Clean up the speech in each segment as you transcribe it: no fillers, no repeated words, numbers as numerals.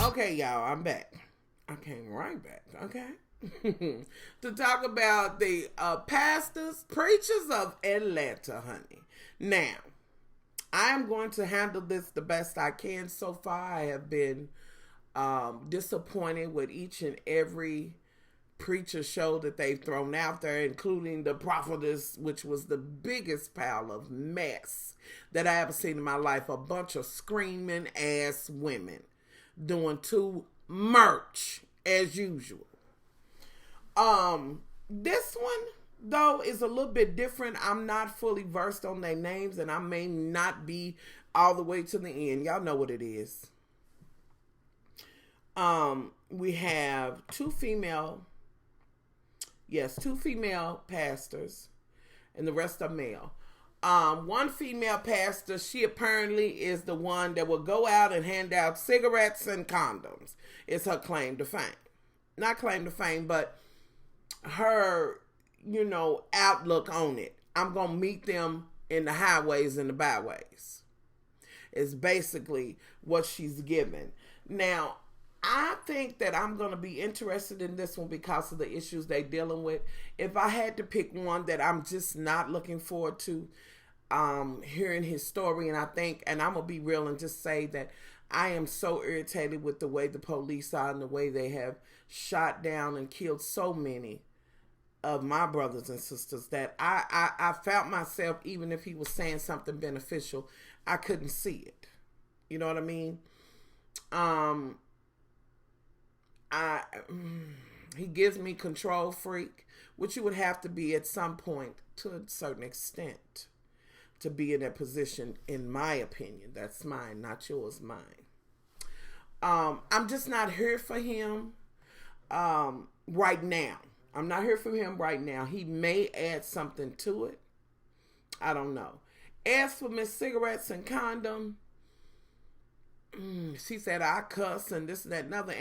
Okay, y'all, I'm back. I came right back, okay? To talk about the pastors, preachers of Atlanta, honey. Now, I am going to handle this the best I can. So far, I have been disappointed with each and every preacher show that they've thrown out there, including the prophetess, which was the biggest pile of mess that I ever seen in my life. A bunch of screaming ass women doing too much as usual. This one though is a little bit different. I'm not fully versed on their names, and I may not be all the way to the end. Y'all know what it is. We have two female pastors, and the rest are male. One female pastor, she apparently is the one that will go out and hand out cigarettes and condoms. It's her claim to fame. Not claim to fame, but her, outlook on it. I'm going to meet them in the highways and the byways. Is basically what she's given. Now, I think that I'm going to be interested in this one because of the issues they're dealing with. If I had to pick one that I'm just not looking forward to hearing his story, and I'm going to be real and just say that I am so irritated with the way the police are and the way they have shot down and killed so many of my brothers and sisters that I felt myself, even if he was saying something beneficial, I couldn't see it. You know what I mean? He gives me control freak, which you would have to be at some point to a certain extent to be in that position, in my opinion. That's mine, not yours, mine. I'm just not here for him right now. I'm not here for him right now. He may add something to it. I don't know. As for Miss Cigarettes and Condom, she said I cuss and this and that and other.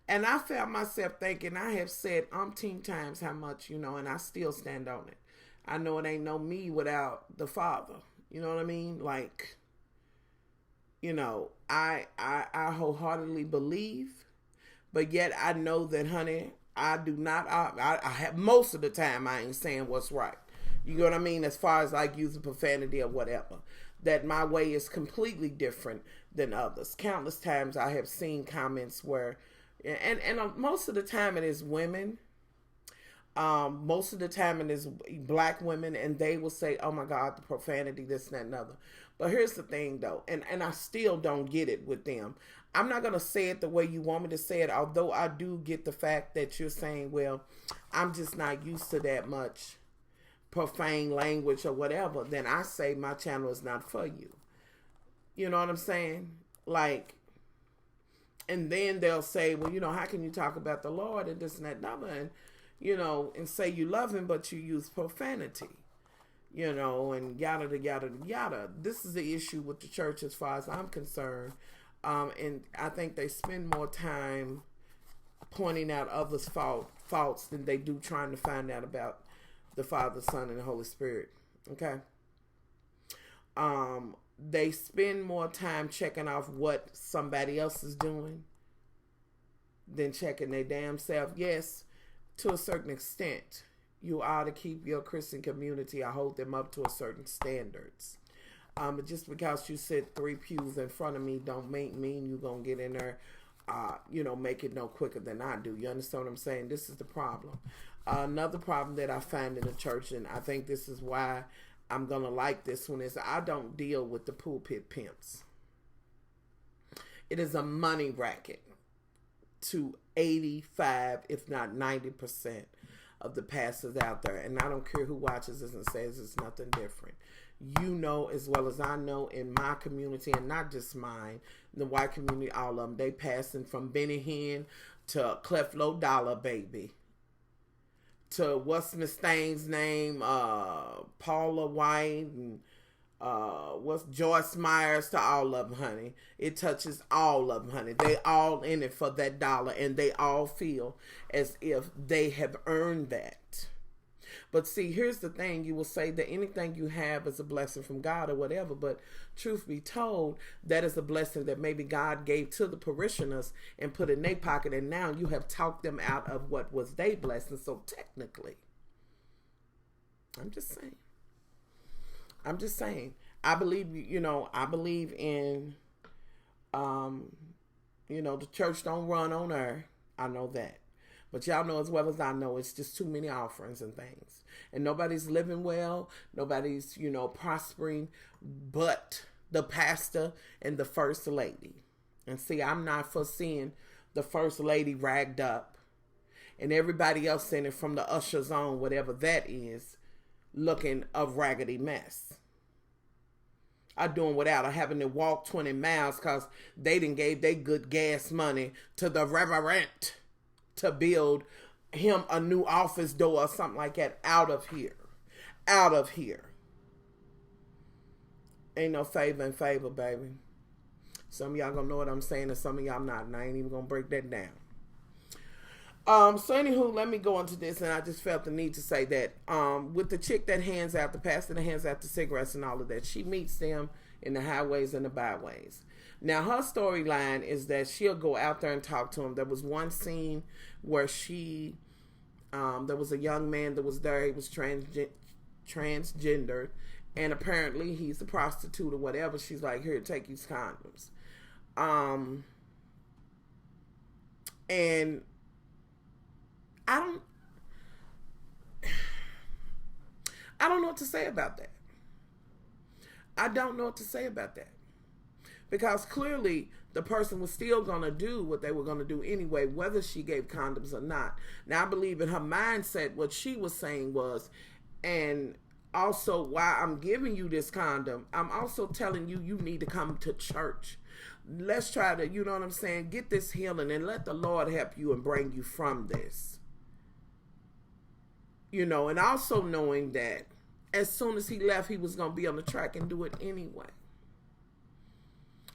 And I felt myself thinking, I have said umpteen times how much, and I still stand on it. I know it ain't no me without the Father. You know what I mean? Like, I wholeheartedly believe, but yet I know that, honey, I do not, I have, most of the time I ain't saying what's right. You know what I mean? As far as like using profanity or whatever, that my way is completely different than others. Countless times I have seen comments where, and most of the time it is women. Most of the time it is black women, and they will say, oh my God, the profanity, this, and that, and other. But here's the thing though, and I still don't get it with them. I'm not going to say it the way you want me to say it, although I do get the fact that you're saying, well, I'm just not used to that much profane language or whatever. Then I say my channel is not for you. You know what I'm saying? Like, and then they'll say, well, how can you talk about the Lord and this and that and other, and, and say you love him, but you use profanity, and yada, yada, yada. This is the issue with the church as far as I'm concerned. And I think they spend more time pointing out others' faults than they do trying to find out about the Father, Son, and the Holy Spirit. Okay? They spend more time checking off what somebody else is doing than checking their damn self. Yes, to a certain extent, you ought to keep your Christian community, I hold them up to a certain standards. But just because you sit 3 pews in front of me don't mean you're going to get in there, make it no quicker than I do. You understand what I'm saying? This is the problem. Another problem that I find in the church, and I think this is why I'm going to like this one, is I don't deal with the pulpit pimps. It is a money racket to 85, if not 90% of the pastors out there. And I don't care who watches this and says it's nothing different. You know as well as I know, in my community, and not just mine, the white community, all of them, they passing from Benny Hinn to Creflo Dollar, baby, to what's Miss Thing's name, Paula White, and what's Joyce Myers, to all of them, honey. It touches all of them, honey. They all in it for that dollar, and they all feel as if they have earned that. But see, here's the thing. You will say that anything you have is a blessing from God or whatever. But truth be told, that is a blessing that maybe God gave to the parishioners and put in their pocket. And now you have talked them out of what was their blessing. So technically, I'm just saying. I believe, I believe in, the church don't run on earth. I know that. But y'all know as well as I know, it's just too many offerings and things. And nobody's living well. Nobody's, prospering but the pastor and the first lady. And see, I'm not foreseeing the first lady ragged up and everybody else in it from the ushers on, whatever that is, looking a raggedy mess. I'm doing without having to walk 20 miles because they done gave their good gas money to the reverend to build him a new office door or something like that. Out of here. Ain't no favor in favor, baby. Some of y'all gonna know what I'm saying and some of y'all not, and I ain't even gonna break that down. So anywho, let me go into this, and I just felt the need to say that with the chick that hands out, the pastor that hands out the cigarettes and all of that, she meets them in the highways and the byways. Now, her storyline is that she'll go out there and talk to him. There was one scene where there was a young man that was there. He was transgendered, and apparently he's a prostitute or whatever. She's like, here, take these condoms. And I don't know what to say about that. Because clearly the person was still going to do what they were going to do anyway, whether she gave condoms or not. Now, I believe in her mindset, what she was saying was, and also while I'm giving you this condom, I'm also telling you, you need to come to church. Let's try to, you know what I'm saying, get this healing and let the Lord help you and bring you from this. And also knowing that as soon as he left, he was going to be on the track and do it anyway.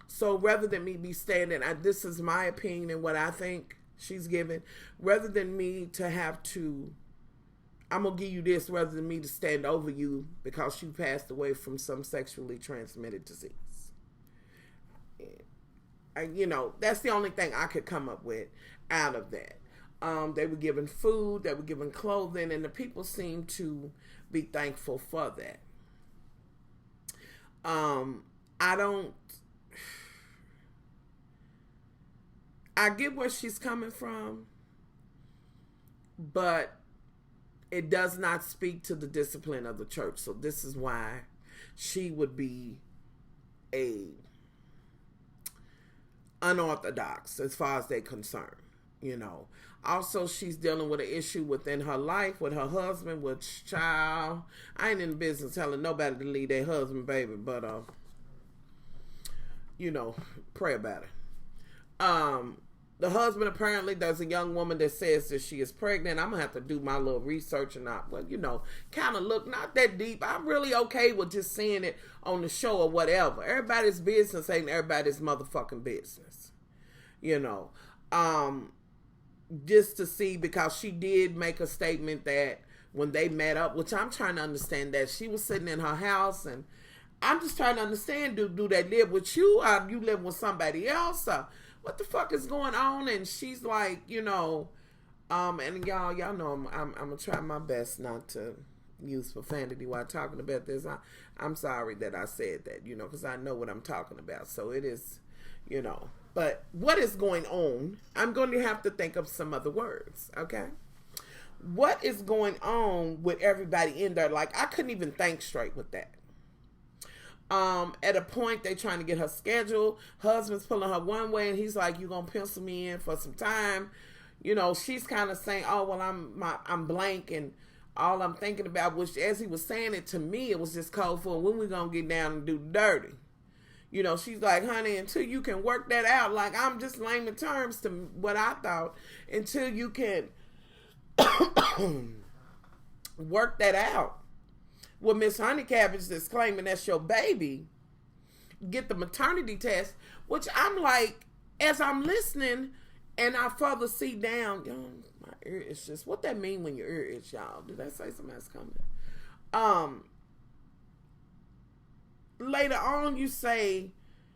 So rather than me be standing, this is my opinion and what I think she's giving, rather than me to have to, I'm going to give you this rather than me to stand over you because you passed away from some sexually transmitted disease. That's the only thing I could come up with out of that. They were given food, they were given clothing, and the people seemed to be thankful for that. I get where she's coming from, but it does not speak to the discipline of the church. So this is why she would be unorthodox as far as they're concerned. Also, she's dealing with an issue within her life with her husband, with child. I ain't in the business telling nobody to leave their husband, baby, but pray about it. The husband, apparently there's a young woman that says that she is pregnant. I'm gonna have to do my little research and kind of look not that deep. I'm really okay with just seeing it on the show or whatever. Everybody's business ain't everybody's motherfucking business. Just to see, because she did make a statement that when they met up, which I'm trying to understand, that she was sitting in her house, and I'm just trying to understand, do they live with you, or you live with somebody else, or what the fuck is going on? And she's like, and y'all know I'm gonna try my best not to use profanity while talking about this. I'm sorry that I said that, because I know what I'm talking about. So it is, but what is going on? I'm going to have to think of some other words, okay? What is going on with everybody in there? Like, I couldn't even think straight with that. At a point, they trying to get her schedule. Husband's pulling her one way, and he's like, "You gonna pencil me in for some time?" She's kind of saying, "Oh, well, I'm blank," and all I'm thinking about, which as he was saying it to me, it was just cold for when we gonna get down and do dirty. She's like, "Honey, until you can work that out," like I'm just layman terms to what I thought, until you can work that out. Well, Miss Honey Cabbage that's claiming that's your baby, get the maternity test, which I'm like, as I'm listening, And I further see down, my ear is just, what that mean when your ear itch, y'all? Did I say somebody's coming? Later on, you say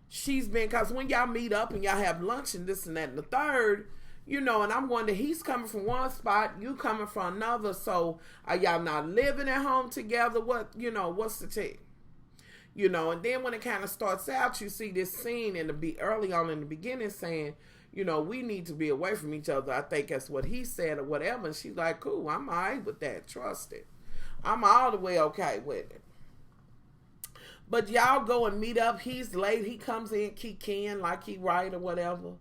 she's been, because when y'all meet up and y'all have lunch and this and that and the third, and I'm wondering, he's coming from one spot, you coming from another, so are y'all not living at home together? What, what's the take? And then when it kind of starts out, you see this scene early on in the beginning saying, we need to be away from each other. I think that's what he said or whatever. And she's like, cool, I'm all right with that. Trust it. I'm all the way okay with it. But y'all go and meet up. He's late. He comes in, kicking like he right or whatever.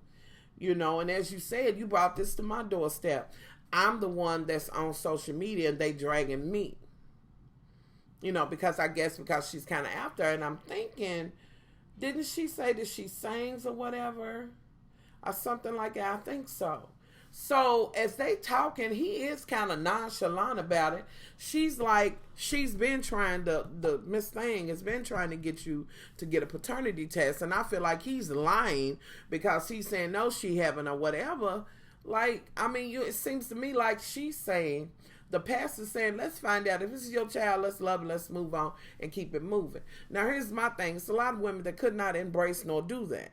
And as you said, you brought this to my doorstep. I'm the one that's on social media and they dragging me. Because she's kind of after her. And I'm thinking, didn't she say that she sings or whatever? Or something like that. I think so. So as they talking, he is kind of nonchalant about it. She's like, she's been trying the Miss Thing has been trying to get you to get a paternity test. And I feel like he's lying because he's saying, no, she haven't or whatever. Like, it seems to me like she's saying, the pastor's saying, let's find out if this is your child, let's love it, let's move on and keep it moving. Now, here's my thing. It's a lot of women that could not embrace nor do that.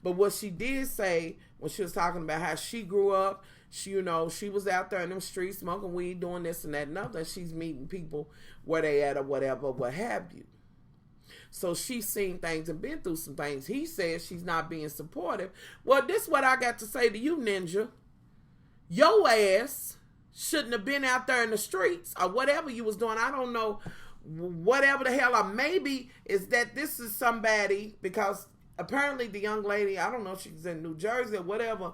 But what she did say when she was talking about how she grew up, she was out there in them streets smoking weed, doing this and that and other. She's meeting people where they at or whatever, what have you. So she's seen things and been through some things. He says she's not being supportive. Well, this is what I got to say to you, Ninja. Your ass shouldn't have been out there in the streets or whatever you was doing. I don't know, whatever the hell. Or maybe is that this is somebody, because apparently the young lady, I don't know if she's in New Jersey or whatever,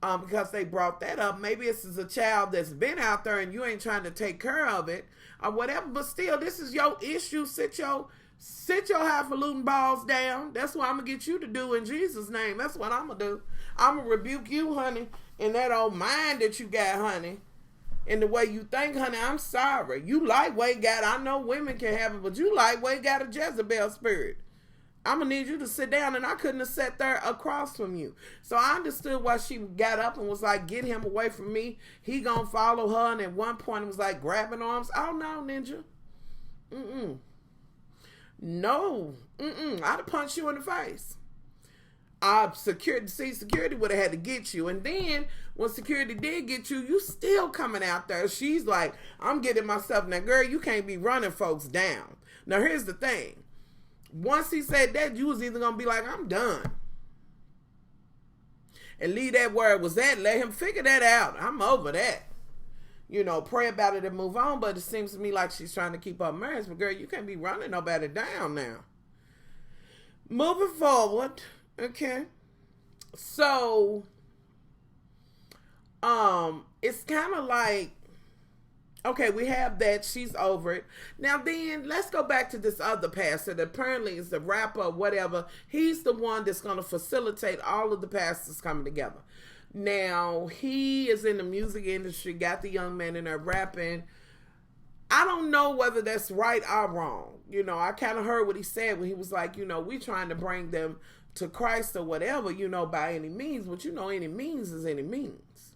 because they brought that up. Maybe this is a child that's been out there and you ain't trying to take care of it or whatever. But still, this is your issue. Sit your highfalutin balls down. That's what I'm going to get you to do in Jesus' name. That's what I'm going to do. I'm going to rebuke you, honey, in that old mind that you got, honey. In the way you think, honey, I'm sorry. You lightweight got, I know women can have it, but you lightweight got a Jezebel spirit. I'm going to need you to sit down, and I couldn't have sat there across from you. So I understood why she got up and was like, get him away from me. He going to follow her, and at one point it was like grabbing arms. Oh, no, Ninja. No. I'd have punched you in the face. Security would have had to get you. And then when security did get you, you still coming out there. She's like, I'm getting myself. Now, girl, you can't be running folks down. Now, here's the thing. Once he said that, you was either going to be like, I'm done. And leave that where it was at. Let him figure that out. I'm over that. Pray about it and move on. But it seems to me like she's trying to keep up marriage. But girl, you can't be running nobody down now. Moving forward. Okay. So, it's kind of like, okay, we have that. She's over it. Now then, let's go back to this other pastor that apparently is the rapper or whatever. He's the one that's going to facilitate all of the pastors coming together. Now, he is in the music industry, got the young man in there rapping. I don't know whether that's right or wrong. I kind of heard what he said when he was like, we trying to bring them to Christ or whatever, by any means. But any means is any means.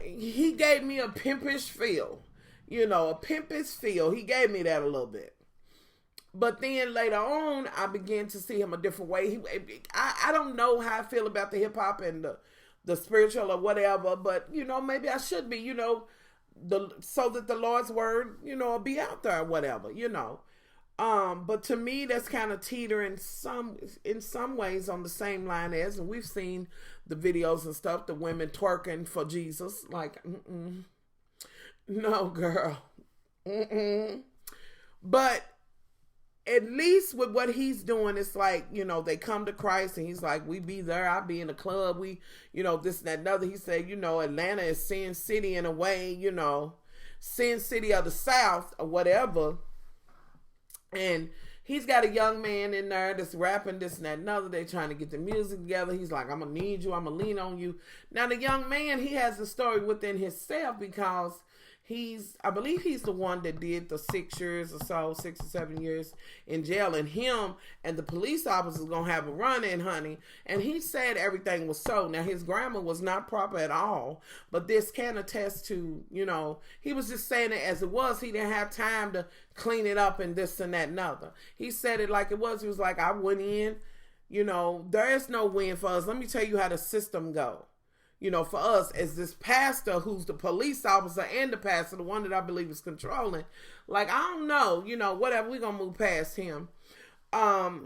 He gave me a pimpish feel. He gave me that a little bit. But then later on, I began to see him a different way. I don't know how I feel about the hip hop and the spiritual or whatever, but maybe I should be, so that the Lord's word, will be out there or whatever, But to me, that's kind of teetering in some ways on the same line as, and we've seen the videos and stuff, the women twerking for Jesus. Like, no, girl. But at least with what he's doing, it's like, they come to Christ and he's like, we be there. I'll be in the club. We, this and that and other. He said, Atlanta is Sin City in a way, Sin City of the South or whatever. And he's got a young man in there that's rapping this and that and other. They're trying to get the music together. He's like, I'm going to need you. I'm going to lean on you. Now, the young man, he has a story within himself because I believe he's the one that did the 6 years or so, 6 or 7 years in jail. And him and the police officers gonna have a run in, honey. And he said everything was so. Now, his grammar was not proper at all, but this can attest to, he was just saying it as it was. He didn't have time to clean it up and this and that and other. He said it like it was. He was like, I went in, there is no win for us. Let me tell you how the system go. For us, as this pastor who's the police officer and the pastor, the one that I believe is controlling, like, I don't know, whatever, we're going to move past him.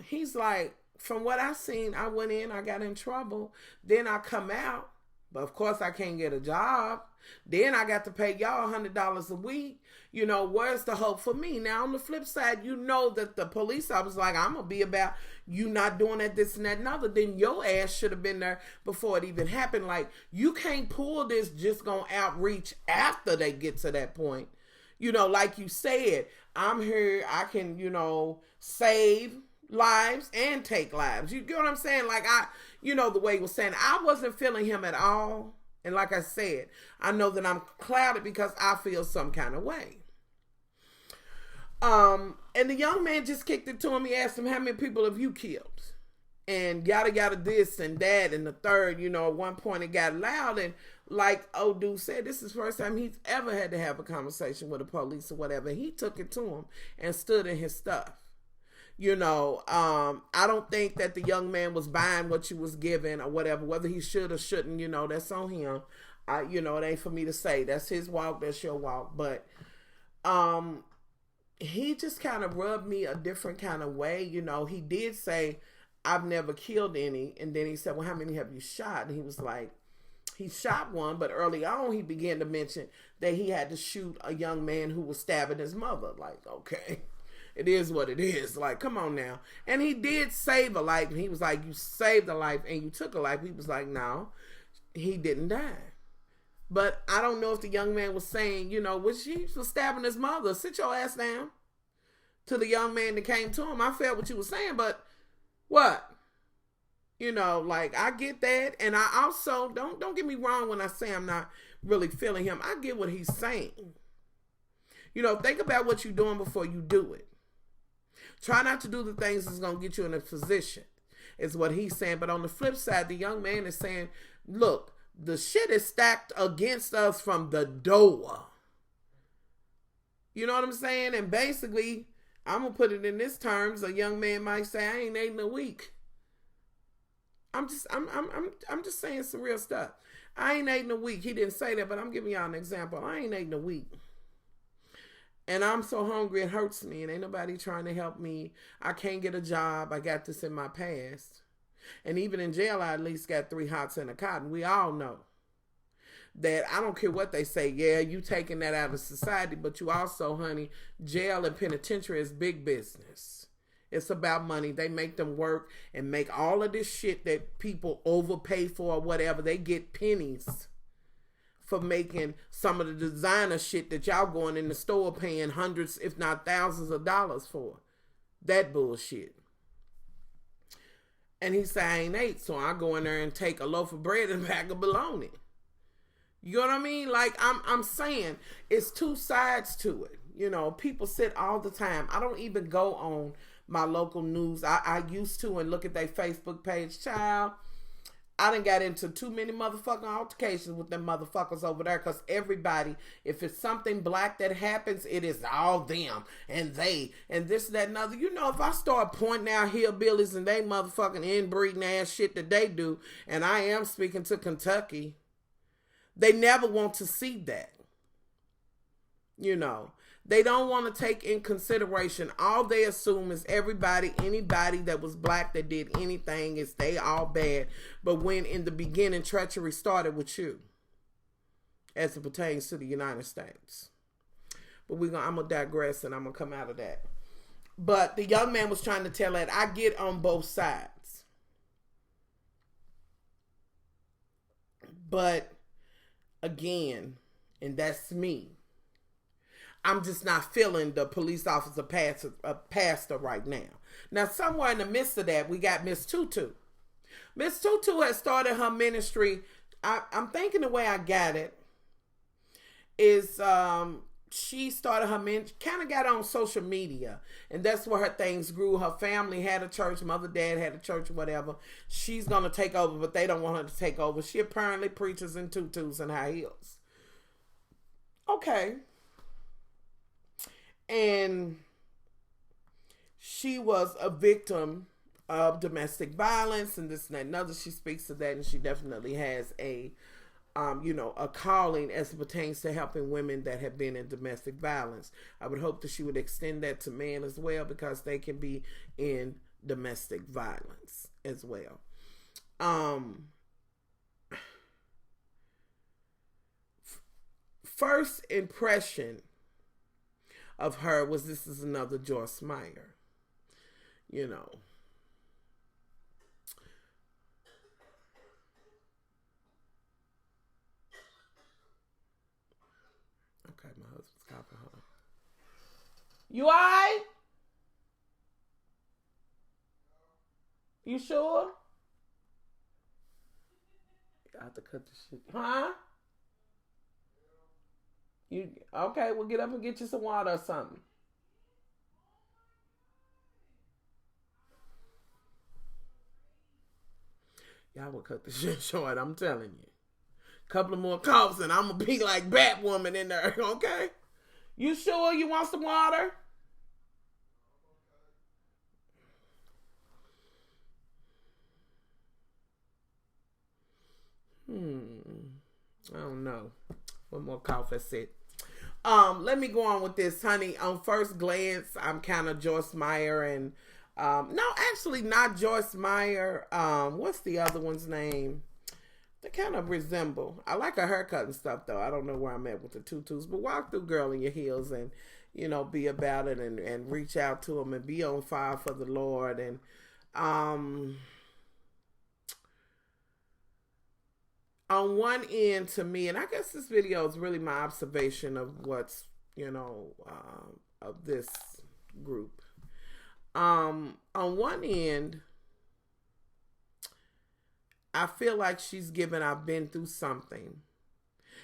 He's like, from what I seen, I went in, I got in trouble. Then I come out, but of course I can't get a job. Then I got to pay y'all $100 a week. Where's the hope for me? Now, on the flip side, that the police officer like, I'm going to be about you not doing that, this, and that, and other. Then your ass should have been there before it even happened. Like, you can't pull this just going to outreach after they get to that point. Like you said, I'm here, I can, save lives and take lives. You get what I'm saying? Like, the way he was saying, I wasn't feeling him at all. And like I said, I know that I'm clouded because I feel some kind of way. And the young man just kicked it to him. He asked him, how many people have you killed? And yada, yada, this and that and the third. At one point it got loud. And like old dude said, this is the first time he's ever had to have a conversation with the police or whatever. He took it to him and stood in his stuff. I don't think that the young man was buying what you was giving or whatever, whether he should or shouldn't, that's on him. It ain't for me to say. That's his walk, that's your walk. But he just kind of rubbed me a different kind of way. He did say, I've never killed any. And then he said, well, how many have you shot? And he was like, he shot one, but early on he began to mention that he had to shoot a young man who was stabbing his mother. Like, okay. It is what it is. Like, come on now. And he did save a life. And he was like, you saved a life and you took a life. He was like, no, he didn't die. But I don't know if the young man was saying, was he was stabbing his mother. Sit your ass down. To the young man that came to him. I felt what you were saying, but what? Like, I get that. And I also, don't get me wrong when I say I'm not really feeling him. I get what he's saying. Think about what you're doing before you do it. Try not to do the things that's going to get you in a position, is what he's saying. But on the flip side, the young man is saying, look, the shit is stacked against us from the door. You know what I'm saying? And basically, I'm going to put it in this terms. A young man might say, I ain't ate in a week. I'm just saying some real stuff. I ain't ate in a week. He didn't say that, but I'm giving y'all an example. I ain't ate in a week. And I'm so hungry, it hurts me, and ain't nobody trying to help me. I can't get a job. I got this in my past. And even in jail, I at least got 3 hots and a cotton. We all know that I don't care what they say. Yeah, you taking that out of society, but you also, honey, jail and penitentiary is big business. It's about money. They make them work and make all of this shit that people overpay for or whatever. They get pennies for making some of the designer shit that y'all going in the store paying hundreds, if not thousands of dollars for. That bullshit. And he said, I ain't ate, so I go in there and take a loaf of bread and a bag of bologna. You know what I mean? Like, I'm saying, it's two sides to it. People sit all the time. I don't even go on my local news. I used to and look at their Facebook page. Child, I done got into too many motherfucking altercations with them motherfuckers over there, because everybody, if it's something black that happens, it is all them and they and this, that, and other. If I start pointing out hillbillies and they motherfucking inbreeding ass shit that they do, and I am speaking to Kentucky, they never want to see that. They don't want to take in consideration. All they assume is anybody that was black that did anything is they all bad. But when in the beginning treachery started with you, as it pertains to the United States. But I'm going to digress and I'm going to come out of that. But the young man was trying to tell that I get on both sides. But again, and that's me, I'm just not feeling the police officer pastor right now. Now, somewhere in the midst of that, we got Miss Tutu. Miss Tutu has started her ministry. I'm thinking the way I got it is she started her kind of got on social media, and that's where her things grew. Her family had a church, mother, dad had a church, or whatever. She's gonna take over, but they don't want her to take over. She apparently preaches in tutus and high heels. Okay. And she was a victim of domestic violence and this and that and other. She speaks to that, and she definitely has a a calling as it pertains to helping women that have been in domestic violence. I would hope that she would extend that to men as well, because they can be in domestic violence as well. First impression of her was, this is another Joyce Meyer, Okay, my husband's copying her. You alright? You sure? I have to cut this shit. Huh? You okay? Well, get up and get you some water or something. Y'all will cut the shit short. I'm telling you. Couple of more coughs and I'm gonna be like Batwoman in there. Okay? You sure you want some water? I don't know. One more cough, that's it. Let me go on with this, honey. On first glance, I'm kind of Joyce Meyer, and no, actually not Joyce Meyer. What's the other one's name? They kind of resemble. I like her haircut and stuff, though. I don't know where I'm at with the tutus, but walk through Girl in Your Heels and, be about it and reach out to them and be on fire for the Lord. And, on one end, to me, and I guess this video is really my observation of what's, of this group. On one end, I feel like she's given, I've been through something.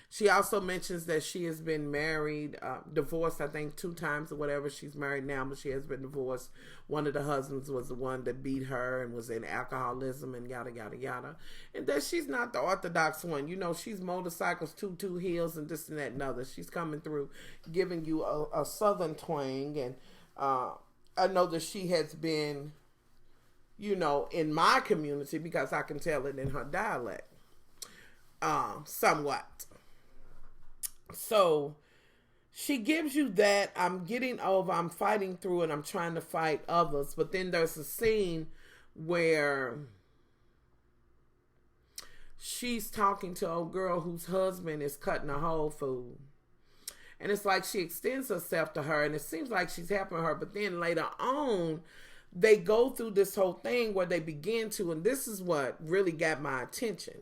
She also mentions that she has been married, divorced, I think 2 times or whatever. She's married now, but she has been divorced. One of the husbands was the one that beat her and was in alcoholism and yada, yada, yada. And that she's not the orthodox one. She's motorcycles, tutu heels, and this and that and other. She's coming through, giving you a southern twang. And I know that she has been, in my community, because I can tell it in her dialect, somewhat. So she gives you that. I'm getting over, I'm fighting through it, I'm trying to fight others. But then there's a scene where she's talking to a girl whose husband is cutting a whole food. And it's like she extends herself to her, and it seems like she's helping her. But then later on, they go through this whole thing where they begin to, and this is what really got my attention,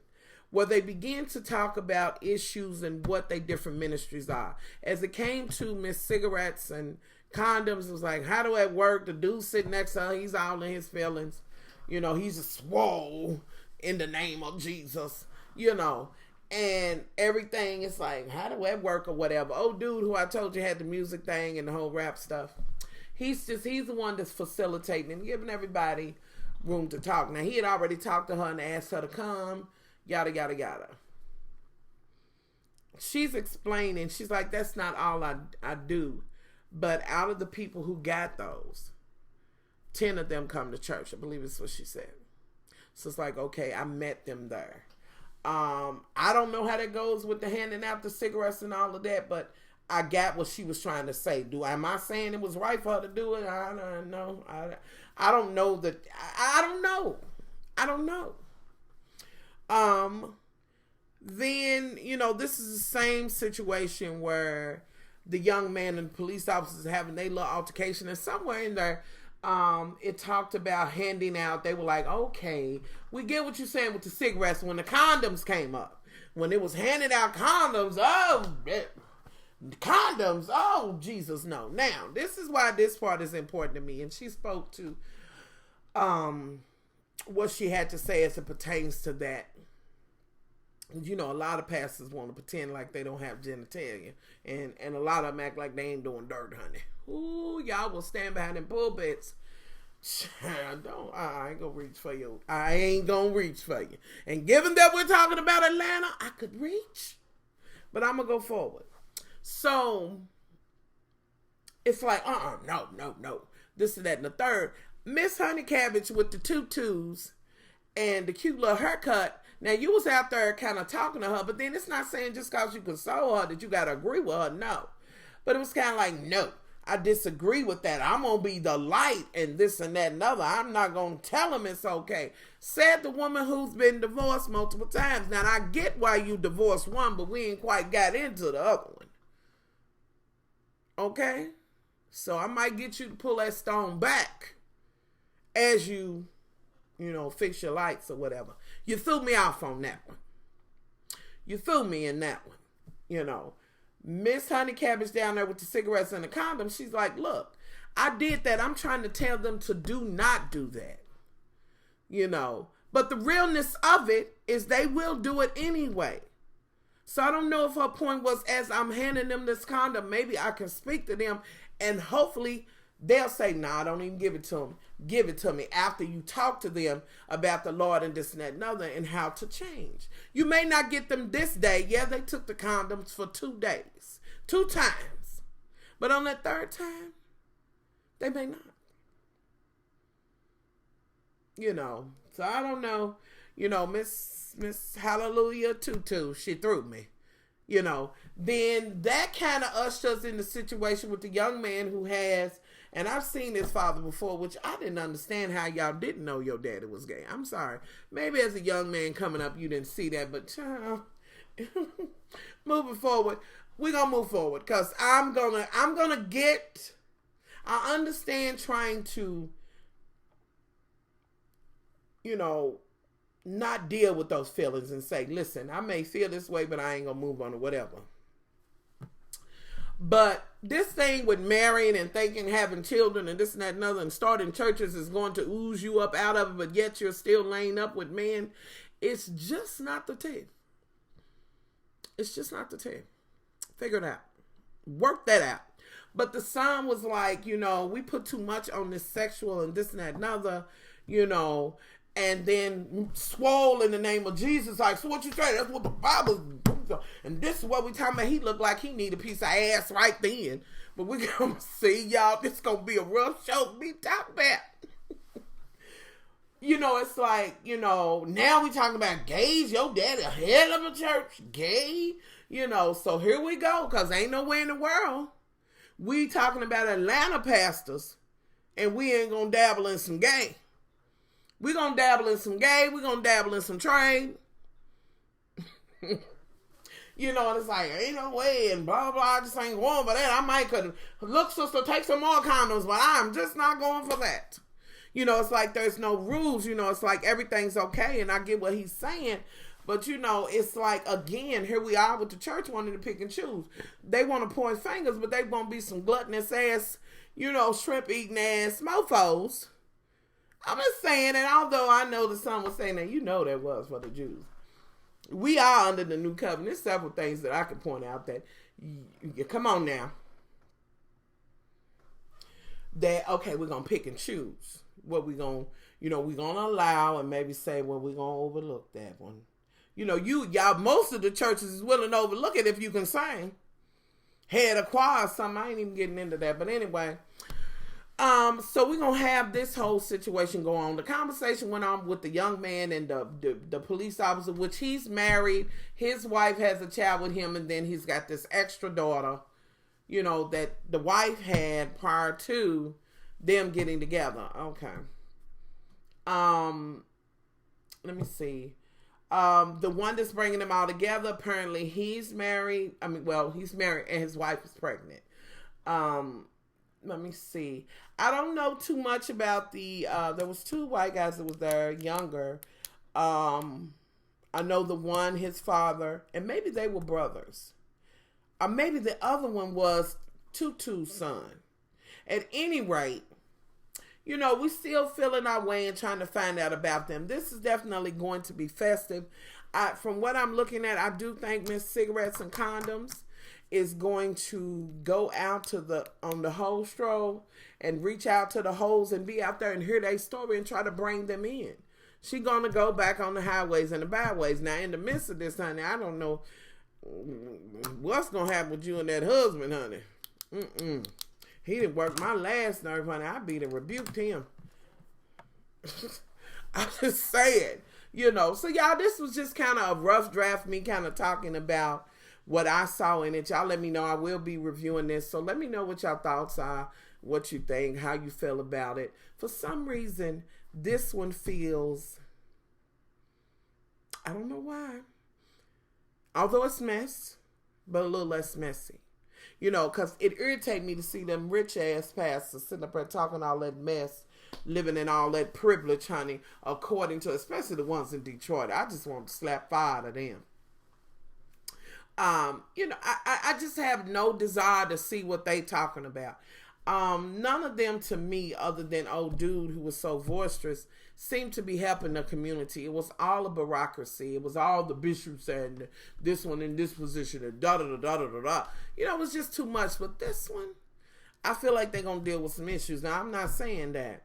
where they begin to talk about issues and what their different ministries are. As it came to Miss Cigarettes and Condoms, it was like, how do it work? The dude sitting next to her, he's all in his feelings. He's a swole in the name of Jesus, and everything is like, how do that work or whatever. Oh, dude who I told you had the music thing and the whole rap stuff. He's the one that's facilitating and giving everybody room to talk. Now, he had already talked to her and asked her to come, yada, yada, yada. She's explaining, she's like, that's not all I do. But out of the people who got those, 10 of them come to church. I believe it's what she said. So it's like, okay, I met them there. I don't know how that goes with the handing out the cigarettes and all of that, but I got what she was trying to say. Am I saying it was right for her to do it? I don't know. I don't know that. I don't know. I don't know. Then, this is the same situation where the young man and the police officers having their little altercation, and somewhere in there, it talked about handing out. They were like, okay, we get what you're saying with the cigarettes. When the condoms came up, when it was handing out condoms, condoms, oh Jesus, no. Now, this is why this part is important to me. And she spoke to what she had to say as it pertains to that. You know, a lot of pastors want to pretend like they don't have genitalia, and a lot of them act like they ain't doing dirt, honey. Ooh, y'all will stand behind them pulpits. I ain't gonna reach for you. I ain't gonna reach for you. And given that we're talking about Atlanta, I could reach, but I'm gonna go forward. So it's like, no. This and that and the third. Miss Honey Cabbage with the tutus and the cute little haircut. Now, you was out there kind of talking to her, but then it's not saying just because you console her that you got to agree with her, no. But it was kind of like, no, I disagree with that. I'm going to be the light and this and that and other. I'm not going to tell him it's okay. Said the woman who's been divorced multiple times. Now, I get why you divorced one, but we ain't quite got into the other one. Okay? So I might get you to pull that stone back as you fix your lights or whatever. You threw me off on that one. You threw me in that one. Miss Honey Cabbage down there with the cigarettes and the condom, she's like, look, I did that. I'm trying to tell them to do not do that. But the realness of it is they will do it anyway. So I don't know if her point was, as I'm handing them this condom, maybe I can speak to them and hopefully they'll say, nah, don't even give it to them. Give it to me after you talk to them about the Lord and this and that and other and how to change. You may not get them this day. Yeah, they took the condoms for 2 days. 2 times. But on that third time, they may not. So I don't know. Miss Hallelujah Tutu, she threw me. Then that kind of ushers in the situation with the young man who has, and I've seen his father before, which I didn't understand how y'all didn't know your daddy was gay. I'm sorry. Maybe as a young man coming up, you didn't see that, but moving forward, we're going to move forward because I'm going to get, I understand trying to, not deal with those feelings and say, listen, I may feel this way, but I ain't going to move on or whatever. But this thing with marrying and thinking, having children and this and that and other and starting churches is going to ooze you up out of it, but yet you're still laying up with men. It's just not the tea. It's just not the tea. Figure it out. Work that out. But the son was like, we put too much on this sexual and this and that and other, and then swole in the name of Jesus. Like, so what you say? That's what the Bible's doing. And this is what we talking about. He looked like he need a piece of ass right then. But we gonna see, y'all. This gonna be a real show to be talking about. It's like, now we talking about gays. Your daddy a head of a church. Gay. So here we go. Because ain't nowhere in the world we talking about Atlanta pastors and we ain't gonna dabble in some gay. We're going to dabble in some gay. We're going to dabble in some trade. And it's like, ain't no way, and blah, blah, I just ain't going for that. I might could look, sister, take some more condoms, but I'm just not going for that. It's like there's no rules. It's like everything's okay, and I get what he's saying. But, it's like, again, here we are with the church wanting to pick and choose. They want to point fingers, but they won't be some gluttonous ass, shrimp-eating ass mofos. I'm just saying, and although I know the son was saying that, that was for the Jews. We are under the new covenant. There's several things that I can point out that, come on now. That, okay, we're going to pick and choose what we're going to, we're going to allow and maybe say, well, we're going to overlook that one. Y'all, most of the churches is willing to overlook it if you can sing. Head of choir or something. I ain't even getting into that. But anyway, so we're going to have this whole situation go on. The conversation went on with the young man and the police officer, which he's married. His wife has a child with him, and then he's got this extra daughter, that the wife had prior to them getting together. Okay. Let me see. The one that's bringing them all together, apparently he's married. He's married and his wife is pregnant. Let me see. I don't know too much about there was 2 white guys that was there, younger. I know the one, his father, and maybe they were brothers. Or maybe the other one was Tutu's son. At any rate, we still feeling our way and trying to find out about them. This is definitely going to be festive. from what I'm looking at, I do think Miss Cigarettes and Condoms is going to go out to on the whole stroll and reach out to the hoes and be out there and hear their story and try to bring them in. She gonna go back on the highways and the byways. Now, in the midst of this, honey, I don't know what's gonna happen with you and that husband, honey. He didn't work my last nerve, honey. I beat and rebuked him. I'm just saying, So, y'all, this was just kind of a rough draft, me kind of talking about what I saw in it. Y'all let me know. I will be reviewing this. So let me know what y'all thoughts are, what you think, how you feel about it. For some reason, this one feels, I don't know why. Although it's mess, but a little less messy. Because it irritates me to see them rich-ass pastors sitting up there talking all that mess, living in all that privilege, honey, according to, especially the ones in Detroit. I just want to slap fire out of them. I just have no desire to see what they talking about. None of them, to me, other than old dude who was so boisterous, seemed to be helping the community. It was all a bureaucracy. It was all the bishops and this one in this position and da-da-da-da-da-da. It was just too much. But this one, I feel like they're going to deal with some issues. Now, I'm not saying that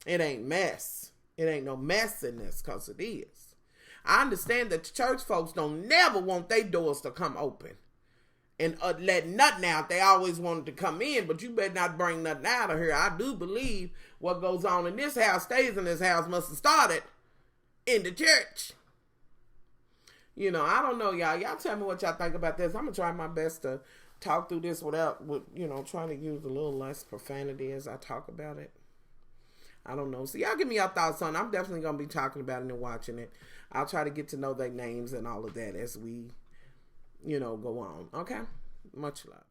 it ain't mess. It ain't no mess in this, because it is. I understand that the church folks don't never want their doors to come open and let nothing out. They always wanted to come in, but you better not bring nothing out of here. I do believe what goes on in this house stays in this house must have started in the church. I don't know, y'all. Y'all tell me what y'all think about this. I'm going to try my best to talk through this without, trying to use a little less profanity as I talk about it. I don't know. So y'all give me your thoughts on it. I'm definitely going to be talking about it and watching it. I'll try to get to know their names and all of that as we, go on. Okay? Much love.